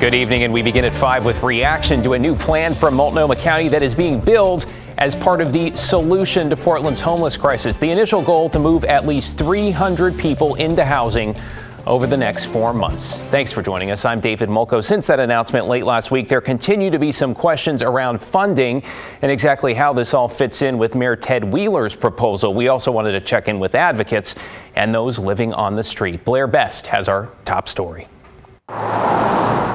Good evening, and we begin at 5 with reaction to a new plan from Multnomah County that is being billed as part of the solution to Portland's homeless crisis. The initial goal to move at least 300 people into housing over the next 4 months. Thanks for joining us. I'm David Mulco. Since that announcement late last week, there continue to be some questions around funding and exactly how this all fits in with Mayor Ted Wheeler's proposal. We also wanted to check in with advocates and those living on the street. Blair Best has our top story.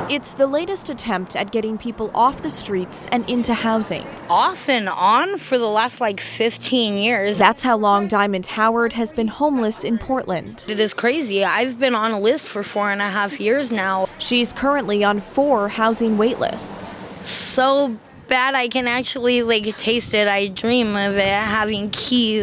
It's the latest attempt at getting people off the streets and into housing. Off and on for the last 15 years. That's how long Diamond Howard has been homeless in Portland. It is crazy. I've been on a list for 4.5 years now. She's currently on 4 housing wait lists. So bad I can actually taste it. I dream of it, having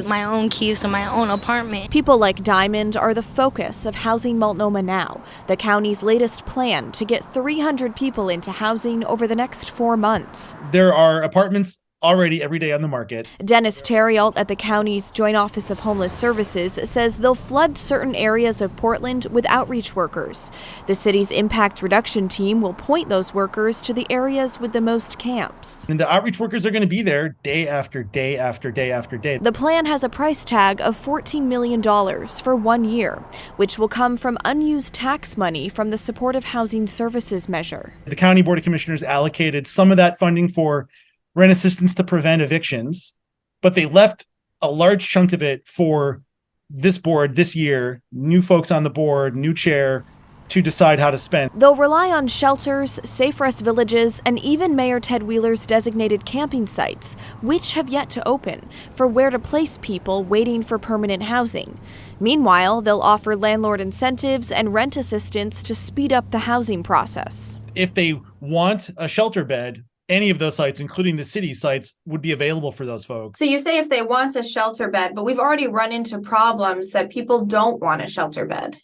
my own keys to my own apartment. People like Diamond are the focus of Housing Multnomah Now, the county's latest plan to get 300 people into housing over the next 4 months. There are apartments already every day on the market. Dennis Terrialt at the county's Joint Office of Homeless Services says they'll flood certain areas of Portland with outreach workers. The city's impact reduction team will point those workers to the areas with the most camps. And the outreach workers are going to be there day after day after day after day. The plan has a price tag of $14 million for 1 year, which will come from unused tax money from the Supportive Housing Services measure. The County Board of Commissioners allocated some of that funding for rent assistance to prevent evictions, but they left a large chunk of it for this board this year, new folks on the board, new chair, to decide how to spend. They'll rely on shelters, safe rest villages, and even Mayor Ted Wheeler's designated camping sites, which have yet to open, for where to place people waiting for permanent housing. Meanwhile, they'll offer landlord incentives and rent assistance to speed up the housing process. If they want a shelter bed, any of those sites, including the city sites, would be available for those folks. So you say if they want a shelter bed, but we've already run into problems that people don't want a shelter bed.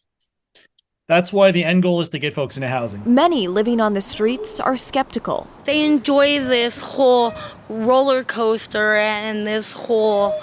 That's why the end goal is to get folks into housing. Many living on the streets are skeptical. They enjoy this whole roller coaster and this whole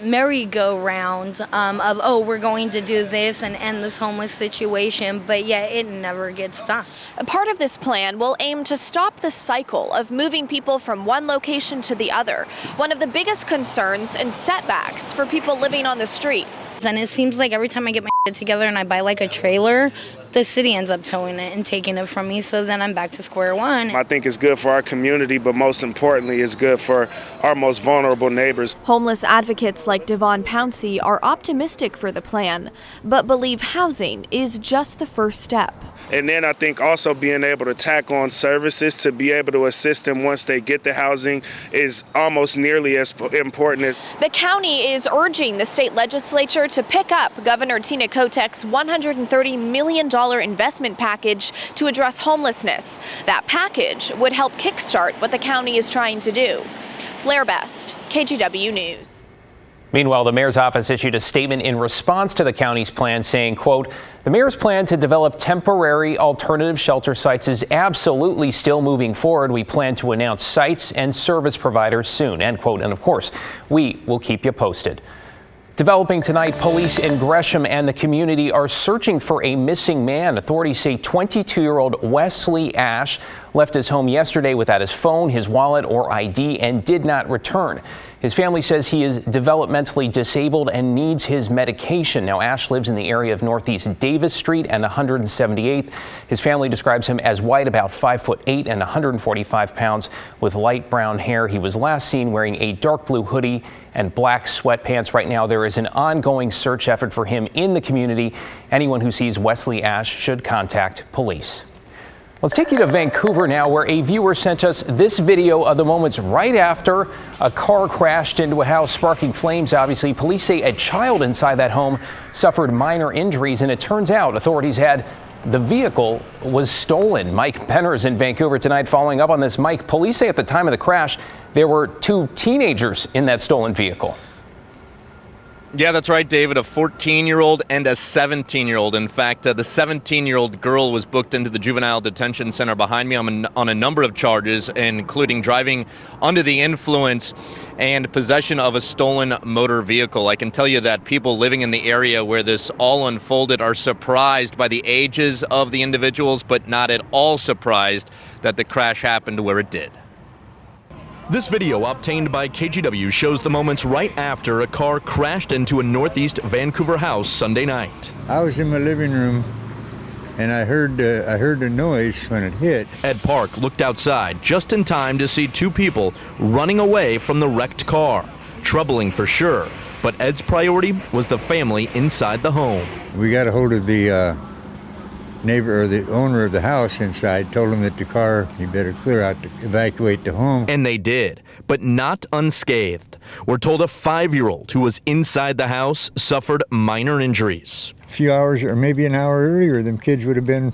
merry-go-round of, we're going to do this and end this homeless situation, but yet it never gets done. A part of this plan will aim to stop the cycle of moving people from one location to the other, one of the biggest concerns and setbacks for people living on the street. And it seems like every time I get my shit together and I buy a trailer, the city ends up towing it and taking it from me, so then I'm back to square one. I think it's good for our community, but most importantly, it's good for our most vulnerable neighbors. Homeless advocates like Devon Pouncey are optimistic for the plan, but believe housing is just the first step. And then I think also being able to tack on services to be able to assist them once they get the housing is almost nearly as important. The county is urging the state legislature to pick up Governor Tina Kotek's $130 million investment package to address homelessness. That package would help kickstart what the county is trying to do. Blair Best, KGW News. Meanwhile, the mayor's office issued a statement in response to the county's plan saying, quote, "The mayor's plan to develop temporary alternative shelter sites is absolutely still moving forward. We plan to announce sites and service providers soon," end quote. And of course, we will keep you posted. Developing tonight, police in Gresham and the community are searching for a missing man. Authorities say 22-year-old Wesley Ash left his home yesterday without his phone, his wallet, or ID and did not return. His family says he is developmentally disabled and needs his medication. Now, Ash lives in the area of Northeast Davis Street and 178th. His family describes him as white, about 5'8" and 145 pounds, with light brown hair. He was last seen wearing a dark blue hoodie and black sweatpants. Right now, there is an ongoing search effort for him in the community. Anyone who sees Wesley Ash should contact police. Let's take you to Vancouver now, where a viewer sent us this video of the moments right after a car crashed into a house, sparking flames. Obviously, police say a child inside that home suffered minor injuries, and it turns out authorities had the vehicle was stolen. Mike Penner's in Vancouver tonight following up on this. Mike, police say at the time of the crash, there were 2 teenagers in that stolen vehicle. Yeah, that's right, David. A 14-year-old and a 17-year-old. In fact, the 17-year-old girl was booked into the juvenile detention center behind me on a number of charges, including driving under the influence and possession of a stolen motor vehicle. I can tell you that people living in the area where this all unfolded are surprised by the ages of the individuals, but not at all surprised that the crash happened where it did. This video obtained by KGW shows the moments right after a car crashed into a northeast Vancouver house Sunday night. I was in my living room and I heard the noise when it hit. Ed Park looked outside just in time to see two people running away from the wrecked car. Troubling for sure, but Ed's priority was the family inside the home. We got a hold of the neighbor or the owner of the house inside, told him that the car, you better clear out to evacuate the home. And they did, but not unscathed. We're told a 5-year-old who was inside the house suffered minor injuries. A few hours or maybe an hour earlier, them kids would have been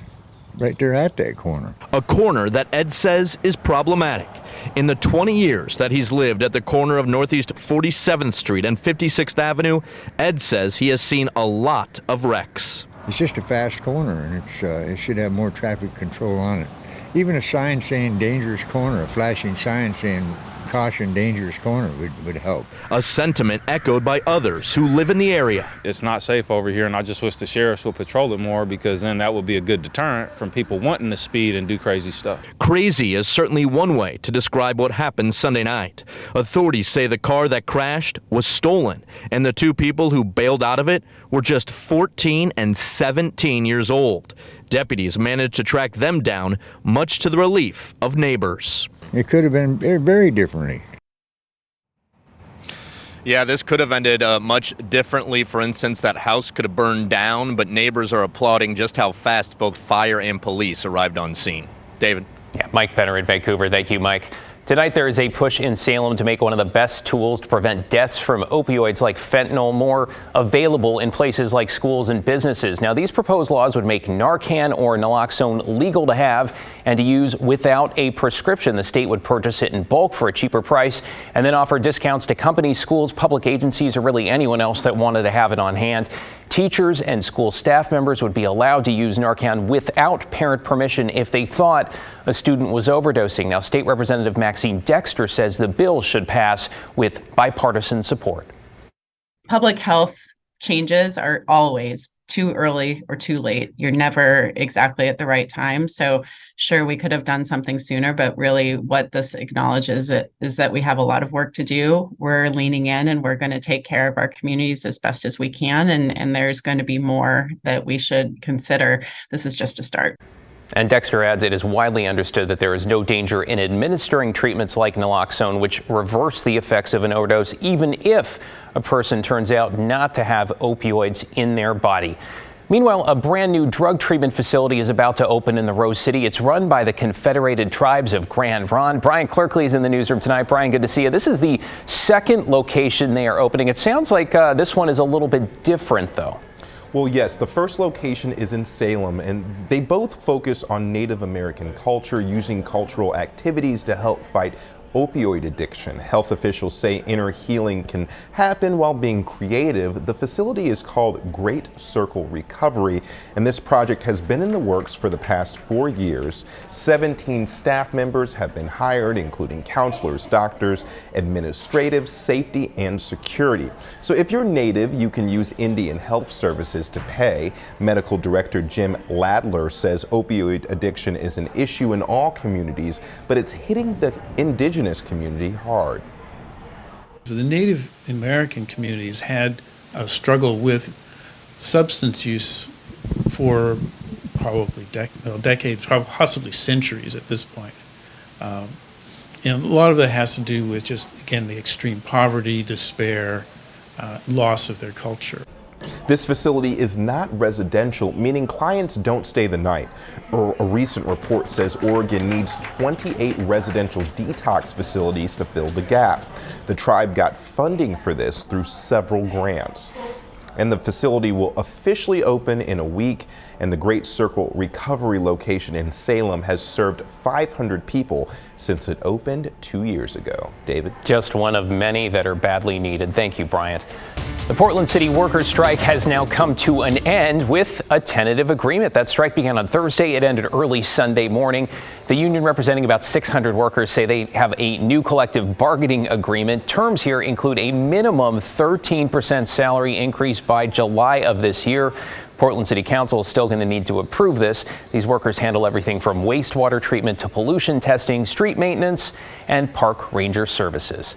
right there at that corner. A corner that Ed says is problematic. In the 20 years that he's lived at the corner of Northeast 47th Street and 56th Avenue, Ed says he has seen a lot of wrecks. It's just a fast corner, and it should have more traffic control on it. Even a sign saying dangerous corner, a flashing sign saying caution, dangerous corner would help. A sentiment echoed by others who live in the area. It's not safe over here, and I just wish the sheriffs would patrol it more, because then that would be a good deterrent from people wanting to speed and do crazy stuff. Crazy is certainly one way to describe what happened Sunday night. Authorities say the car that crashed was stolen, and the two people who bailed out of it were just 14 and 17 years old. Deputies managed to track them down, much to the relief of neighbors. It could have been very differently. Yeah, this could have ended much differently. For instance, that house could have burned down, but neighbors are applauding just how fast both fire and police arrived on scene. David? Yeah, Mike Penner in Vancouver. Thank you, Mike. Tonight, there is a push in Salem to make one of the best tools to prevent deaths from opioids like fentanyl more available in places like schools and businesses. Now, these proposed laws would make Narcan or naloxone legal to have and to use without a prescription. The state would purchase it in bulk for a cheaper price and then offer discounts to companies, schools, public agencies, or really anyone else that wanted to have it on hand. Teachers and school staff members would be allowed to use Narcan without parent permission if they thought a student was overdosing. Now, State Representative Maxine Dexter says the bill should pass with bipartisan support. Public health changes are always too early or too late. You're never exactly at the right time. So sure, we could have done something sooner, but really what this acknowledges is that we have a lot of work to do. We're leaning in and we're going to take care of our communities as best as we can. And there's going to be more that we should consider. This is just a start. And Dexter adds it is widely understood that there is no danger in administering treatments like naloxone, which reverse the effects of an overdose, even if a person turns out not to have opioids in their body. Meanwhile, a brand new drug treatment facility is about to open in the Rose City. It's run by the Confederated Tribes of Grand Ronde. Brian Clerkley is in the newsroom tonight. Brian, good to see you. This is the second location they are opening. It sounds like this one is a little bit different, though. Well, yes, the first location is in Salem, and they both focus on Native American culture, using cultural activities to help fight opioid addiction. Health officials say inner healing can happen while being creative. The facility is called Great Circle Recovery, and this project has been in the works for the past 4 years. 17 staff members have been hired, including counselors, doctors, administrative, safety, and security. So if you're Native, you can use Indian Health Services to pay. Medical Director Jim Ladler says opioid addiction is an issue in all communities, but it's hitting the indigenous community hard. The Native American communities had a struggle with substance use for probably decades, possibly centuries at this point. And a lot of that has to do with just, again, the extreme poverty, despair, loss of their culture. This facility is not residential, meaning clients don't stay the night. A recent report says Oregon needs 28 residential detox facilities to fill the gap. The tribe got funding for this through several grants. And the facility will officially open in a week, and the Great Circle Recovery location in Salem has served 500 people since it opened 2 years ago. David? Just one of many that are badly needed. Thank you, Bryant. The Portland City workers' strike has now come to an end with a tentative agreement. That strike began on Thursday. It ended early Sunday morning. The union, representing about 600 workers, say they have a new collective bargaining agreement. Terms here include a minimum 13% salary increase by July of this year. Portland City Council is still going to need to approve this. These workers handle everything from wastewater treatment to pollution testing, street maintenance, and park ranger services.